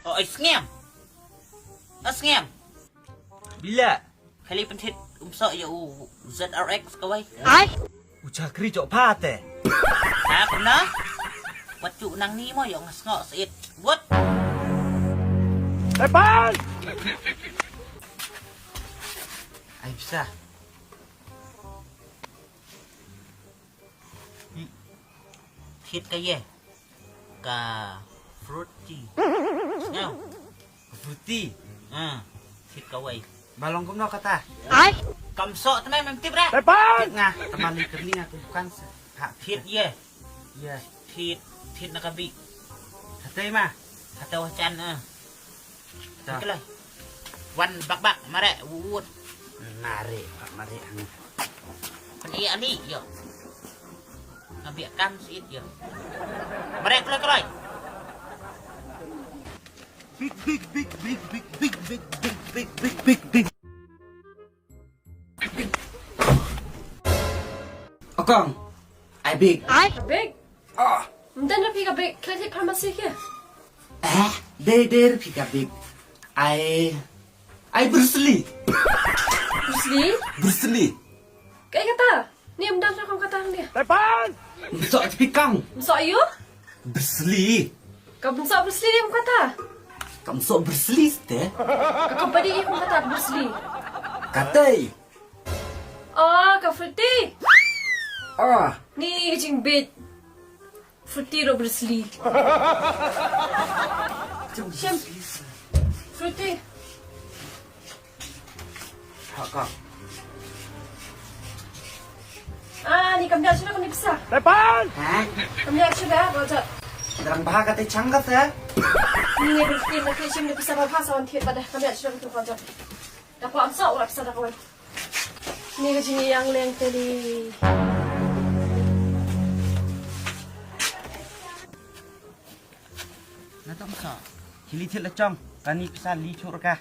Oh, ngem. Ngem. Bila? Kali pentit umso ya ZRX kawai. Ai. Ucakri jok pate. Ha, kena? Wacu nang ni mo yung ngok sait. What? Depan! Ay bisa. Hit kaya. Ka fruity. Ngau. Fruity. Hit kawai. Balong kumno kata. Ai. Kamso teman memtip ra. Depan! Nga, temali kerling aku bukan hak Hit ye. Ya. Hit nakabi. Hatay mah. Hata wacan Dah. Oke lah. Wan bak mare wut. Mari, Pak, mari. Pani ani yo. Ngabiakan sit yo. Mare kelai. Big. Okong, I big. Ai. Big? Ah, Mdan na pika big. Kaya pharmacy kia. there pick big. I Bruce Lee. Bruce Lee? Bruce Lee. Kaya kata. Ni mdan na kong kata dia. Depan! Sok pikang. Msa iyo? Bruce Lee. Kau msa Bruce Lee dia kong kata. Kamu sok Bruce Lee teh? Kau padi iyo kong kata Bruce Lee. Katay. Ah, kau fruity. Ah, Ni jing bit. Fruity ro Bruce Lee. Shem. Fruity. Hakak. Ah, ni kamdar sudah kau ni besar. Depan! Hah? Kamdar sudah kau jat. Dalam bahag katay canggat ya? Ni Bruce Lee nak shem ni besar apa sawan tiap pada kamdar sudah kau jat. Dapat amsa orang besar dah kau. Ni jing yang leng tadi. Nato masa. Hili thiệt là trong, kani pisa li chur ka.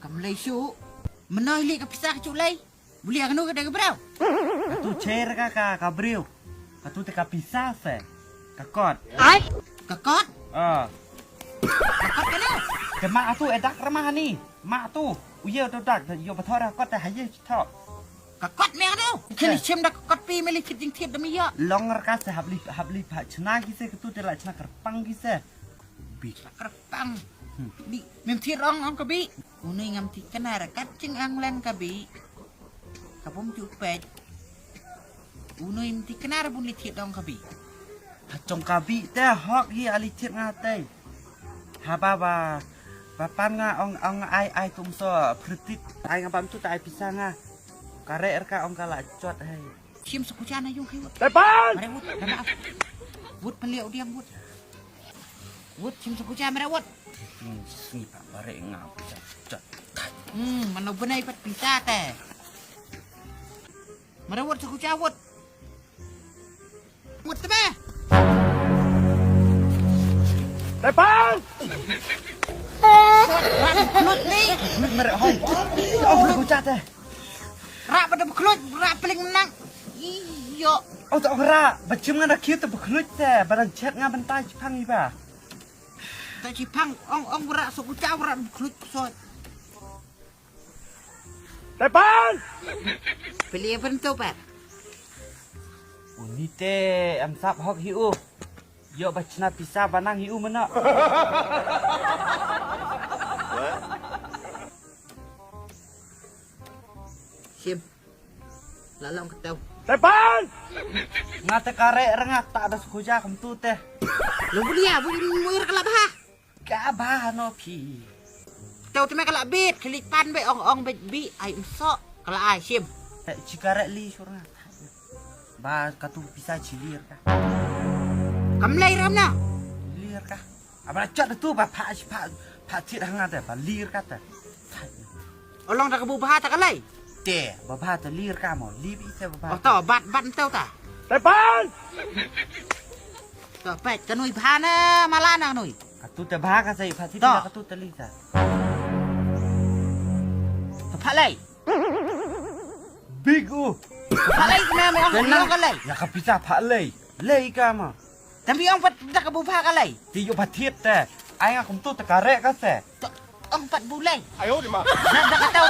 Kam lay syu. Menoi li ka pisah cu lay. Buli anu ka daga brau. Katu chair ka briu. Katu te ka pisa se. Ka kot. Ai. Kakot. Ah, Kakot kana. ke mak tu edak remah ni. Mak tu, uye tu dak yo bathor kot te haye thok. Kakot me anu. Kini chem dak kakot pi meli kit jing thiep demi ya. Long ka se habli pha chna ki se katu te la chna kerpang ki se. Bi. Kerpang. Bi mem thiet ong ka bi. Unui ngam ti kana ra kat jing ang len ka bi. Ka pom ju pet. Unui mem ti kana ra bun li thiet ong ka bi. Trong ka bi te hok hi ali thiet nga te. Ha ba pan nga ong ai tum so phritit ai nga pam tu tai pisa nga. Kare ka ong kala chot hai. Chem sekucana yung kai wut. Depan! Mare wut, maaf. Wut peliau diam wut. Wut chem sekucana mare wut. Ni pak bare nga chot. Mana benai pat pisa teh. Mare wut sekucana wut. Wut tebe. Depan! Klut ni. Mere hoi. Oh, ku chat teh. Rak pada klut, rak paling menang. Iyo. Oh, tak ora. Bacim nga nakit te beklut teh. Barang chat nga bentai Jepang ni ba. Tak cipang ong rak sekucana rak klut sot. Depan! Peliau bentuk pat. Uni te am sap hok hiu. Yo bachna pisa banang hiu mena. Chem. Lalang ketau. Depan! Nga te kare rengat tak ada sekuja kem tu teh. Lu beli ya, beli muir kelap ha. Ka bah no pi. Tau teme kalak bit, kelik pan be ong be bi ai usok kalak ai chem. Cikare li surna. Ba katu pisa cilir ka. Kam lai ram na. Lir ka. Abra chat tu ba pha thit hanga te ba lir ka te. Olong dah kebu bahat tak kalai. Te ba pha te lir ka mo li bi te ba. Oh tau bat tau ta. Depan! Tau pet kanui bahana malana kanui. Katu te ba ka sai pha thit Toh. katu te li ta. Tepat lai. Big u. Tepat lai kena me ong kalai. Ya ka pisa pha lei. Lei ka ma. Tapi ang pat dah kebupa kalai. Ti yo batit te. Ai nga kum tu te karek ka se. Ang pat bulai. Ayo di mah. Dah kata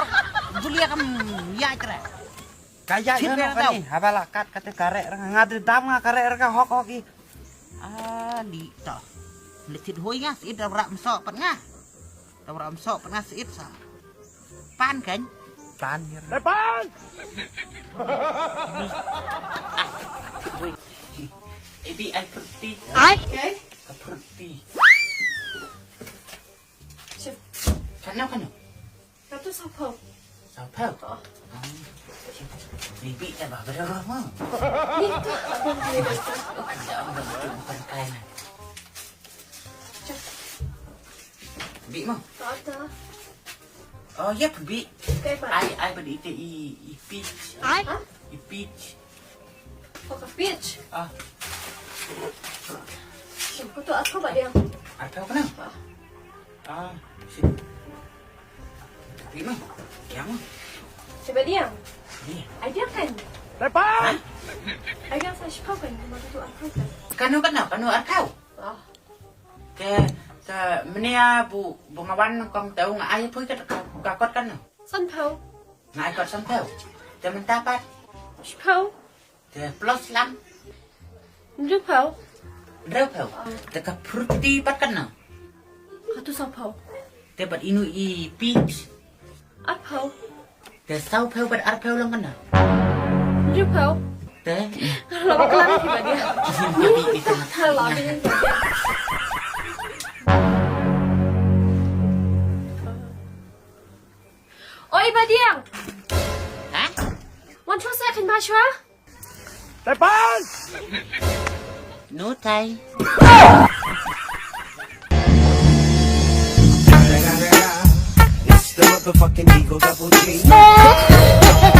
Julia kam ya kira. Kaya Cip yo yang no tahu. kani. Habala kat kate karek ra ngadri dam nga karek ra hok hok i. Di toh. Litit hoi nga siit dah rak mesok pat nga. Dah rak mesok pat nga siit sa. Pan kan? Tan hier. Ebi ai perti. Okay. Perti. Chef, Kano. satu sapo. Sao Oh. Bibi dah berapa mo? Ni tu abang dia basta. Bukan kain. Chef, Bibi mo. tak ada. Oh ya bibi. Okay, Pak. Ai beri ite i peach. Ha? I peach. Kau ke beach. Ah, Kau tu apa buat dia? atau kenapa? Ah, sini. Bibi mo. Yang mo. Coba dia. Ni. Idea kan? Depan. Idea saya siapa kan? Kau tu apa kan? Kano atau? Ah, Ke sa menia bu ngawan kong tahu ngai pun ka kot kan no. sanpau. Ngai kot sam tahu. Te mentapat. Siapa? Te plus lang. Siapa? Drapau. Te ka fruity pat kan no. Kau tu siapa? Te bat inu i peach. Apa? Te sau peu bat ar peu lang kan no. Siapa? Te Kalau kelar tiba dia. bibi di tengah Kalau tengah. dia. Oi, Badiang. Ha? 1 2 second, Bashwa. Depan. No tai. It's the motherfucking Eagle Double G.